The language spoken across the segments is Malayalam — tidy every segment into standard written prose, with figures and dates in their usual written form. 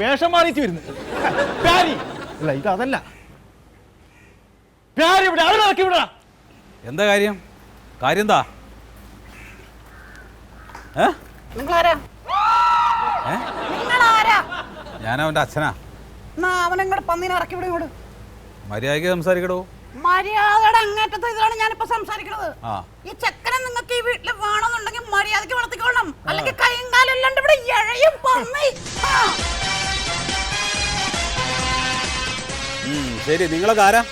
വേഷം മാറിയിട്ട് വരുന്നു. അല്ല ഇത് അതല്ല. എന്താ കാര്യം? കാര്യം എന്താ? ഞാൻ അവന്റെ അച്ഛനാ. മര്യാദയ്ക്ക് സംസാരിക്കടോ. മര്യാദയുടെ അങ്ങേറ്റത്തെ ഇതിലാണ് ഞാനിപ്പോ സംസാരിക്കുന്നത്. ഈ ചെക്കനെ നിങ്ങൾക്ക് ഈ വീട്ടിൽ വേണമെന്നുണ്ടെങ്കിൽ മര്യാദയ്ക്ക് വളർത്തിക്കൊള്ളണം, അല്ലെങ്കിൽ കൈയും കാലും ഇല്ലാണ്ട് ഇവിടെ എഴയും പന്നി. ശരി, നിങ്ങളൊക്കെ ആരാ?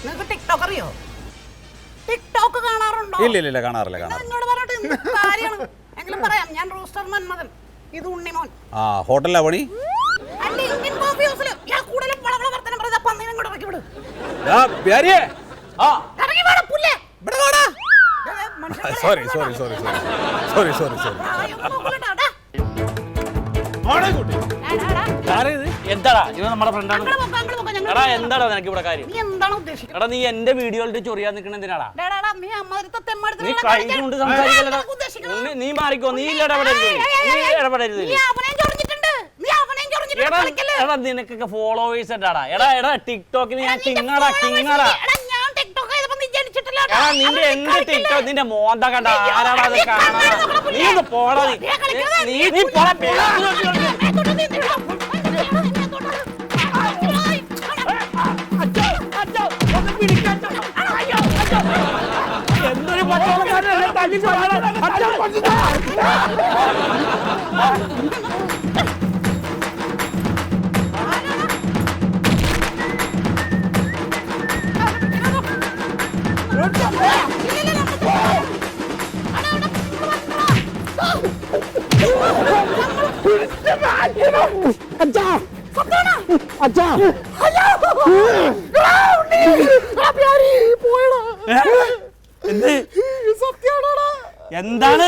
നിങ്ങൾക്ക് ടിക്ടോക്ക് അറിയോ? ടിക്ടോക്ക് കാണാറുണ്ടോ? ഇല്ല കാണാറില്ല. എന്നോട് പറഞ്ഞിട്ട് എന്ത് കാര്യമാണ്? എങ്കിലും പറയാം, ഞാൻ റൂസ്റ്റർ മന്മഥൻ, ഇത് ഉണ്ണിമോൻ. ഹോട്ടലിലാ പണി? ഇന്ത്യൻ കോഫി ഹൗസില്. ഞാൻ കൂടുതലും വളവള വർത്തനം പറയുന്ന പന്നിനെ ഇങ്ങോട്ട് ഇറക്കി വിടും. സോറി. എന്താടാ ഇവ നമ്മുടെ ഫ്രണ്ടാണ്. എടാ എന്താടാ നിനക്ക് ഇവിടെ കാര്യം? എടാ നീ എന്റെ വീഡിയോയിലിട്ട് ചൊറിയാൻ നിൽക്കണ എന്തിനാടാ? നീ കൈ കൊണ്ട് സംസാരിക്കലടാ. നീ മാറിക്കോ, നീ ഇടപെടരുത്. എടാ നിനക്കൊക്കെ ഫോളോവേഴ്സ് ഉണ്ടാടാ. എടാ ടിക്ടോക്കിന് ഞാൻ കിങ്ങാടാ. എടാ നിന്റെ എന്ത് ടിക്ടോക്ക്, നിന്റെ മോന്ത കണ്ട ആരാടാ അത് കാണാ? നീ ഒന്ന് പോടാ. നീ പോടാ. എന്തൊരു പച്ചവെള്ളക്കാരനല്ലേ തല്ലിച്ചു എന്താണ്?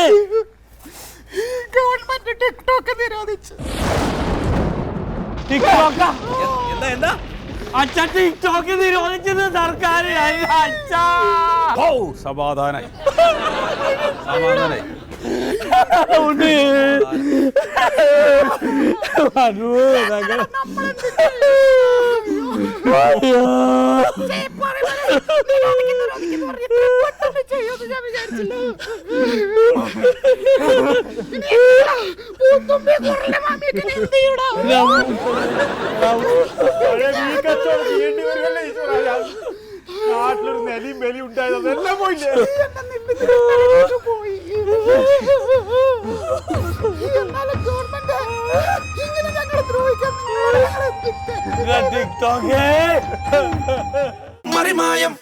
ഗവൺമെന്റ് ടിക്ടോക്ക് നിരോധിച്ചു. ടിക്ടോക്ക് നിരോധിച്ചത് സർക്കാർ. സമാധാനായി. നാട്ടിലൊരു നെലിയും ബലിയും ഉണ്ടായത് അതെല്ലാം പോയില്ലേ? ടിക്ടോക്ക് മറിമായം